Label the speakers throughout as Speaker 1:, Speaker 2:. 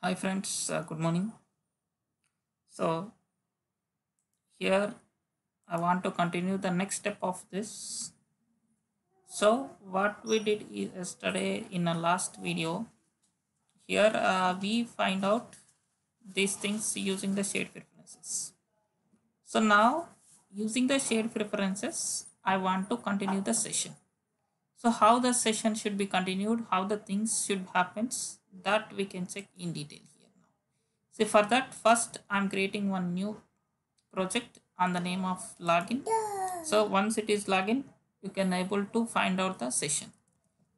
Speaker 1: Hi friends, good morning. So here I want to continue the next step of this. So what we did yesterday in a last video, here we find out these things using the shared preferences. So now using the shared preferences, I want to continue the session. So how the session should be continued, how the things should happen, that we can check in detail here now. So for that, first I'm creating one new project on the name of login. So once it is login, you can able to find out the session.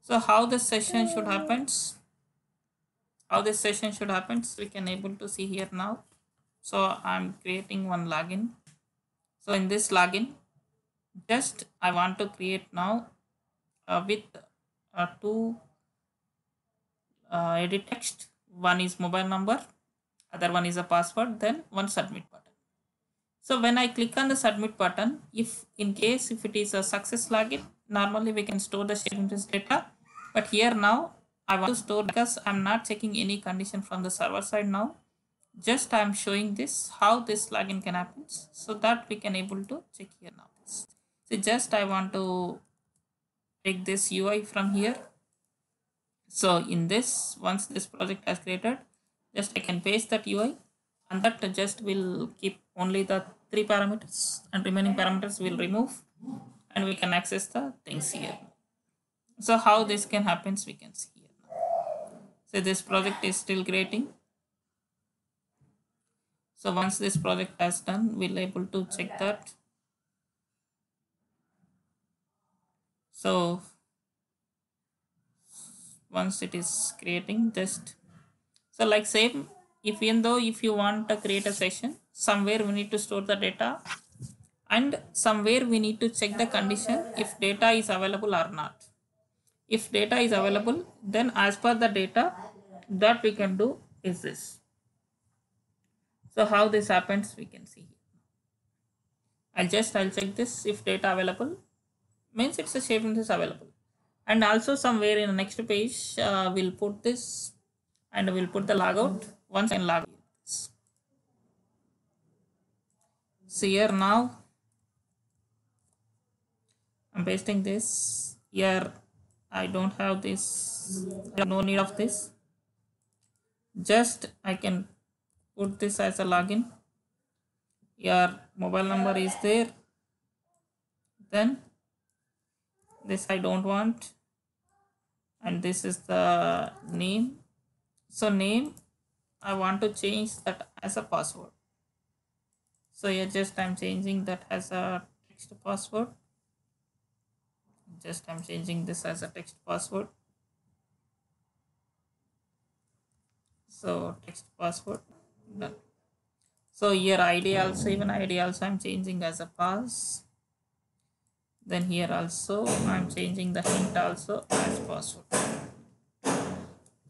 Speaker 1: So how the session should happens, how this session should happens, we can able to see here now. So I'm creating one login. So in this login, just I want to create now with two edit text. One is mobile number, other one is a password, then one submit button. So when I click on the submit button, if in case if it is a success login, normally we can store the shared data. But here now I want to store because I'm not checking any condition from the server side now. Just I'm showing this how this login can happen so that we can able to check here now. So just I want to take this UI from here. So in this, once this project has created, just I can paste that UI and that just will keep only the three parameters and remaining parameters will remove and we can access the things here. So how this can happen, we can see here now. So this project is still creating. So once this project has done, we'll able to check that. So once it is creating, just so like same, if even though if you want to create a session, somewhere we need to store the data and somewhere we need to check the condition if data is available or not. If data is available, then as per the data that we can do is this. So how this happens, we can see here. I'll check this if data available means it's a shape is available. And also somewhere in the next page, we'll put this and we'll put the logout once and log. So here now I'm pasting this here. I don't have this. I have no need of this. Just I can put this as a login. Your mobile number is there. Then this I don't want, and this is the name. So name I want to change that as a password. So here just I'm changing that as a text password. Just I'm changing this as a text password. So text password done. So here ID also, even ID also I'm changing as a pass. Then here also I'm changing the hint also as password.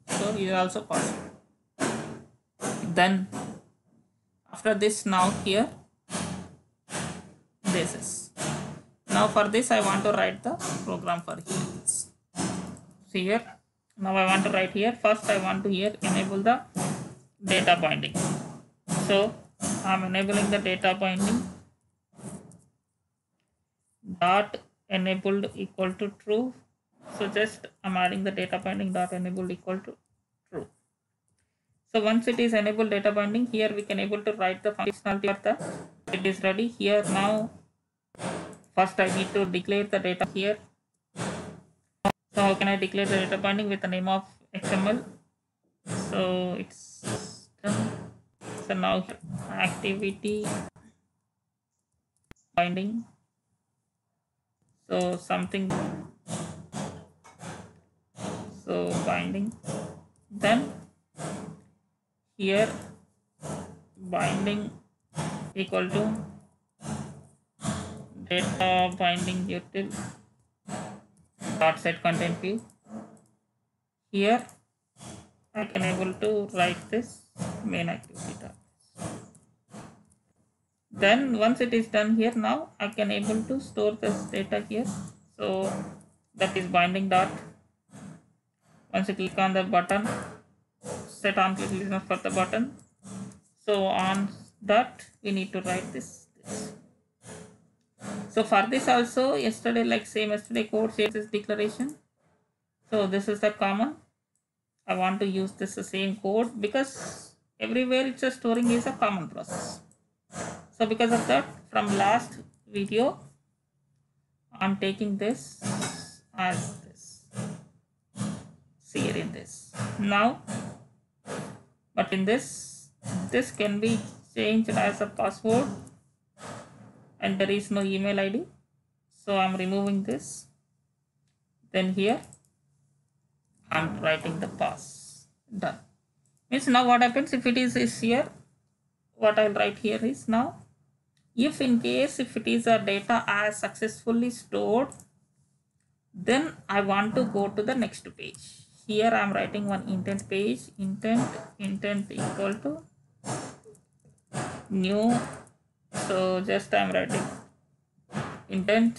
Speaker 1: So here also password. Then after this, now here this is. Now for this I want to write the program for here. See here. Now I want to write here. First I want to here enable the data binding. So I'm enabling the data binding dot enabled equal to true. So just I'm adding the data binding dot enabled equal to true. So once it is enabled data binding, here we can able to write the functionality of the it is ready. Here now first I need to declare the data here. So how can I declare the data binding with the name of XML? So it's done. So now activity binding. So something, so binding. Then here binding equal to data binding util dot set content view. Here I can able to write this main activity dot. Then once it is done here, now I can able to store this data here. So that is binding dot. Once you click on the button, set on click listener for the button. So on that we need to write this. So for this also yesterday, like same yesterday code says this declaration. So this is the common. I want to use this the same code because everywhere it's a storing is a common process. So because of that, from last video, I'm taking this as this. See here in this. Now, but in this can be changed as a password and there is no email ID. So I'm removing this. Then here, I'm writing the pass. Done. Means now what happens if it is here, what I'll write here is now, if in case if it is a data as successfully stored, then I want to go to the next page. Here I am writing one intent page, intent equal to new. So just I am writing intent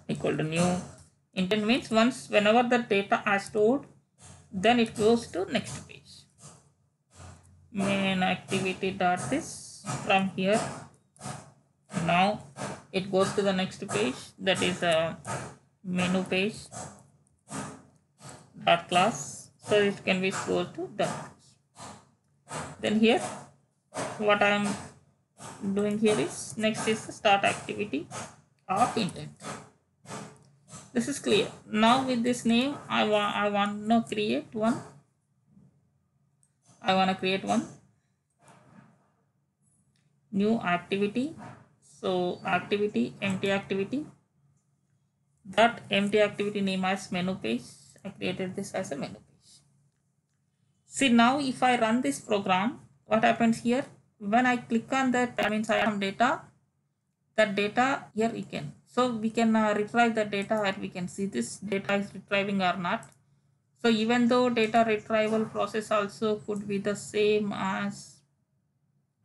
Speaker 1: equal to new. Intent means once whenever the data are stored, then it goes to next page. Main activity dot this from here. Now it goes to the next page, that is a menu page dot class. So it can be stored to dot. Then here what I am doing here is next is the start activity of intent. This is clear. Now with this name I want to create one. I want to create one new activity. So activity empty activity. That empty activity name as menu page. I created this as a menu page. See now if I run this program, what happens here? When I click on that, that means I have some data. That data here we can. So we can retrieve the data and we can see this data is retrieving or not. So even though data retrieval process also could be the same as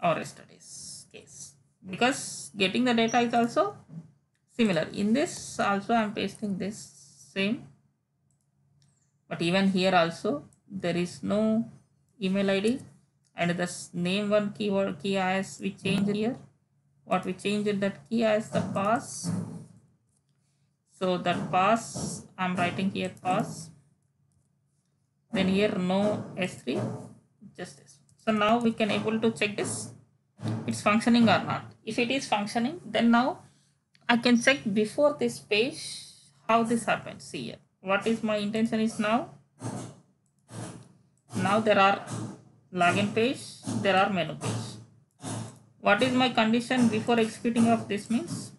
Speaker 1: our yesterday's case, because getting the data is also similar. In this also I am pasting this same, but even here also there is no email ID and the name one keyword key as we change here. What we changed that key as the pass. So that pass I'm writing here pass. Then here no S3, just this. So now we can able to check this, it's functioning or not. If it is functioning, then now I can check before this page how this happens. See here, what is my intention is now there are login page, there are menu page. What is my condition before executing of this means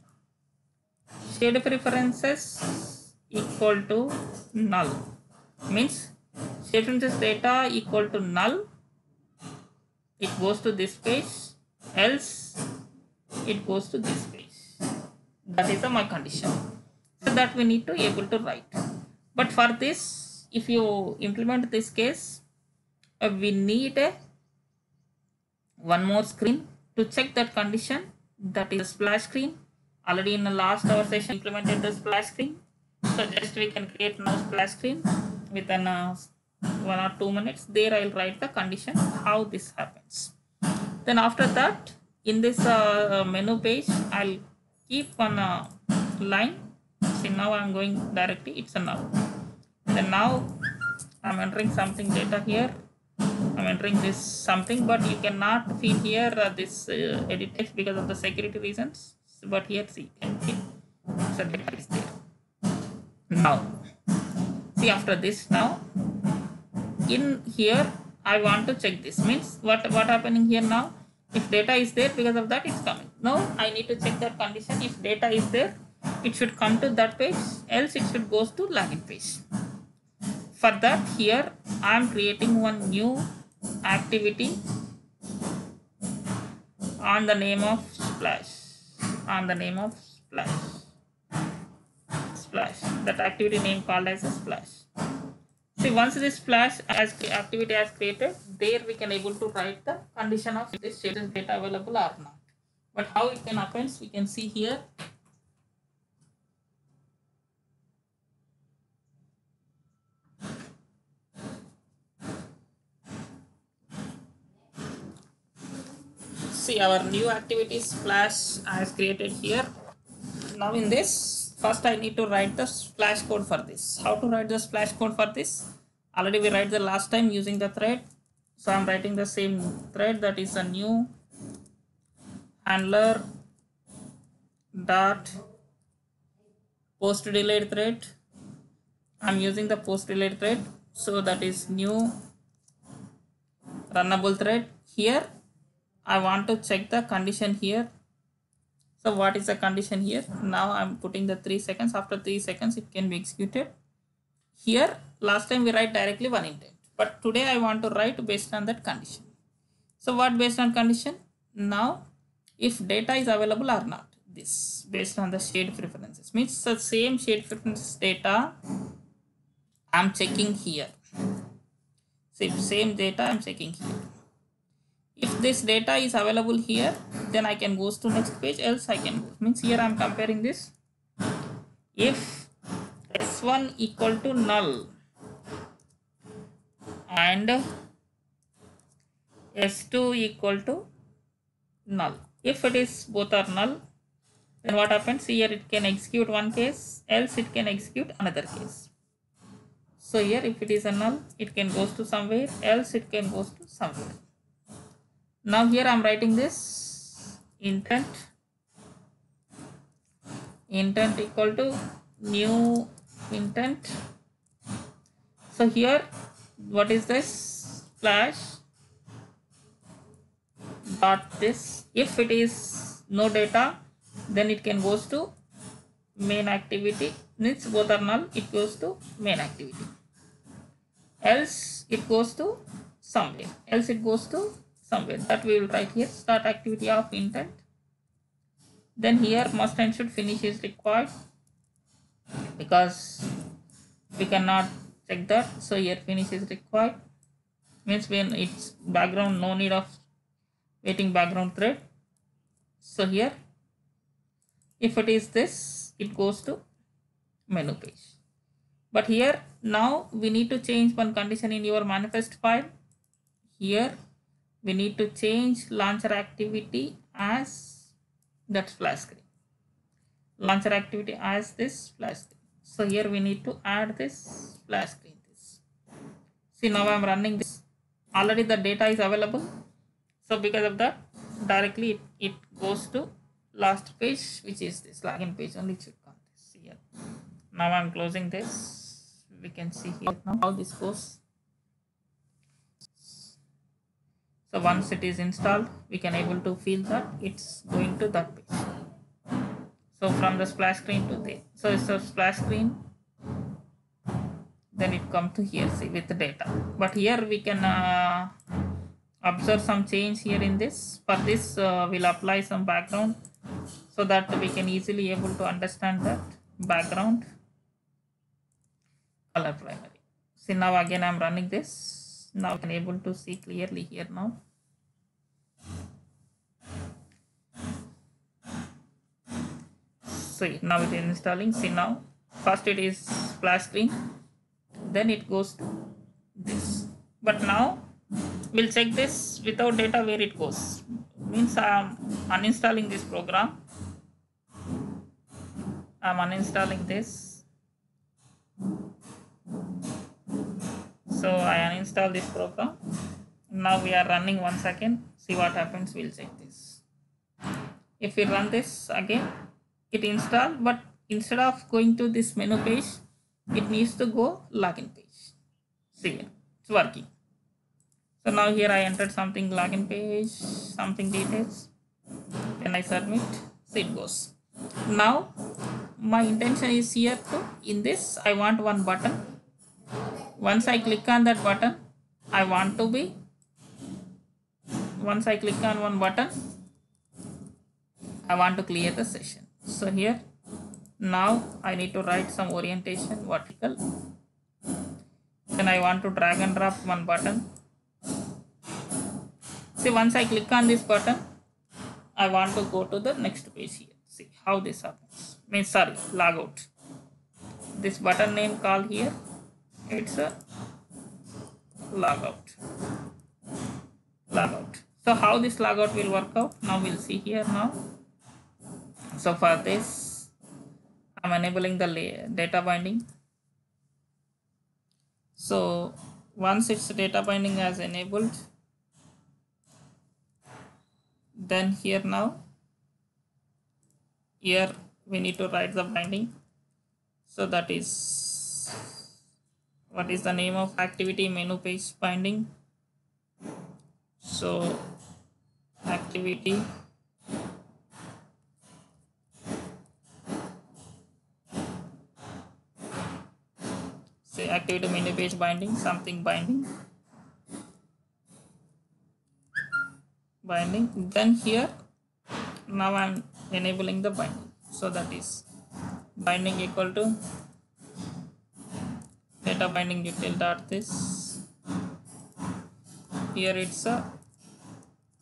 Speaker 1: shared preferences equal to null, means shared preferences data equal to null, it goes to this page, else it goes to this page. That is my condition. So that we need to able to write. But for this, if you implement this case, we need one more screen to check that condition, that is a splash screen. Already in the last our session implemented the splash screen. So just we can create now splash screen within 1 or 2 minutes. There I will write the condition how this happens. Then after that in this menu page I'll keep one line. See now I'm going directly, it's a null. Then now I'm entering something data here. I'm entering this something, but you cannot feed here this edit text because of the security reasons. But here see, so data is there. Now see after this, now in here I want to check this, means what happening here now. If data is there, because of that it's coming. Now I need to check that condition. If data is there, it should come to that page, else it should goes to login page. For that here I am creating one new activity on the name of splash. Splash. That activity name called as a splash. See, once this splash as activity as created, there we can able to write the condition of this data available or not. But how it can happen, we can see here. see our new activity Splash I has created here. Now in this, first I need to write the Splash code for this. How to write the Splash code for this? Already we write the last time using the thread. So I'm writing the same thread, that is a new handler dot post delayed thread. I'm using the post delayed thread, so that is new runnable thread. Here I want to check the condition here. So what is the condition here? Now I'm putting the 3 seconds. After 3 seconds it can be executed. Here last time we write directly one intent, but today I want to write based on that condition. So what based on condition? Now if data is available or not, this based on the shade preferences, means the same shade preferences data I'm checking here. Same data I'm checking here. If this data is available here, then I can go to next page, else I can go. Means here I'm comparing this. If s1 equal to null and s2 equal to null. If it is both are null, then what happens? Here it can execute one case, else it can execute another case. So here if it is a null, it can goes to somewhere, else it can goes to somewhere. Now here I am writing this intent equal to new intent. So here what is this? Flash dot this. If it is no data, then it can goes to main activity. Means both are null, it goes to main activity. Else it goes to somewhere. That we will write here. Start activity of intent. Then here must and should finish is required, because we cannot check that. So here finish is required. Means when it's background, no need of waiting background thread. So here if it is this, it goes to menu page. But here now we need to change one condition in your manifest file. Here we need to change launcher activity as that splash screen. Launcher activity as this splash screen. So here we need to add this splash screen. See, now I am running this. Already the data is available. So because of that, directly it goes to last page, which is this login page only. It should come this here. Now I am closing this. We can see here now how this goes. So once it is installed, we can able to feel that it's going to that page. So from the splash screen to there. So it's a splash screen. Then it come to here, see, with the data. But here we can observe some change here in this. For this we'll apply some background so that we can easily able to understand that background color primary. See, now again I'm running this. Now I can able to see clearly here now. So now it is installing. See, now first it is splash screen, then it goes to this. But now we'll check this without data where it goes. Means I'm uninstalling this program. I'm uninstalling this. So I uninstall this program. Now we are running 1 second. See what happens. We'll check this. If we run this again, it installed, but instead of going to this menu page, it needs to go login page. See here, it's working. So now here I entered something login page, something details. Then I submit. See, it goes. Now my intention is here to, in this I want one button. Once I click on that button, I want to be, once I click on one button, I want to clear the session. So here now I need to write some orientation vertical. Then I want to drag and drop one button. See, once I click on this button, I want to go to the next page here. See how this happens. Means, sorry, log out. This button name call here, it's a logout. So how this logout will work out, now we'll see here now. So for this, I'm enabling the data binding. So once its data binding has enabled, then here now, here we need to write the binding. So that is, what is the name of activity? Menu page binding. So activity say activity menu page binding, something binding, then here now I'm enabling the binding. So that is binding equal to data binding util dot this. Here it's a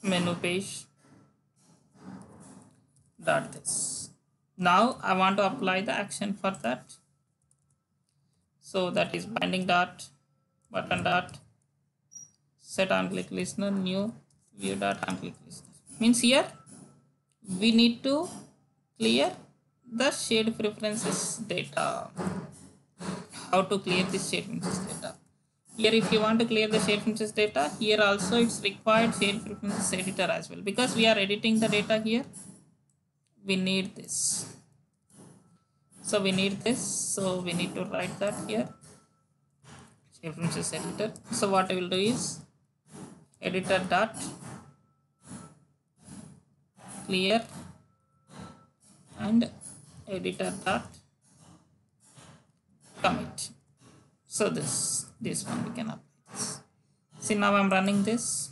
Speaker 1: menu page dot this. Now I want to apply the action for that. So that is binding dot button dot set on click listener new view dot on click listener. Means here we need to clear the shade preferences data. How to clear this shade preferences data? Here if you want to clear the shade preferences data, here also it's required shade preferences editor as well, because we are editing the data here. We need this. So we need this. So we need to write that here. Shade preferences editor. So what I will do is editor dot clear and editor dot commit. So this one we can apply this. See, now I'm running this.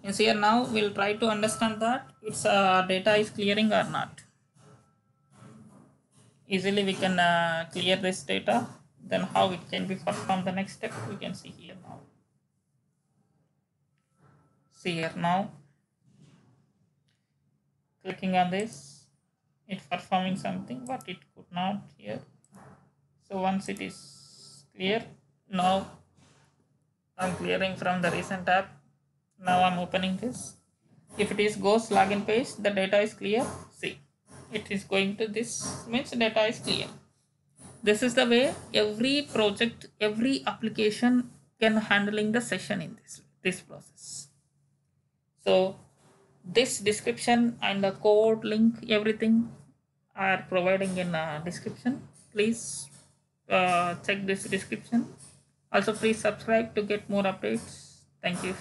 Speaker 1: And here now we'll try to understand that its data is clearing or not. Easily we can clear this data. Then how it can be performed, the next step we can see here now. See here now, clicking on this, it's performing something, but it could not here. So once it is clear, now I'm clearing from the recent tab. Now I'm opening this. If it is goes login page, the data is clear. See, it is going to this, means data is clear. This is the way every project, every application can handling the session in this process. So this description and the code link, everything are providing in description. Please check this description. Also please subscribe to get more updates. Thank you.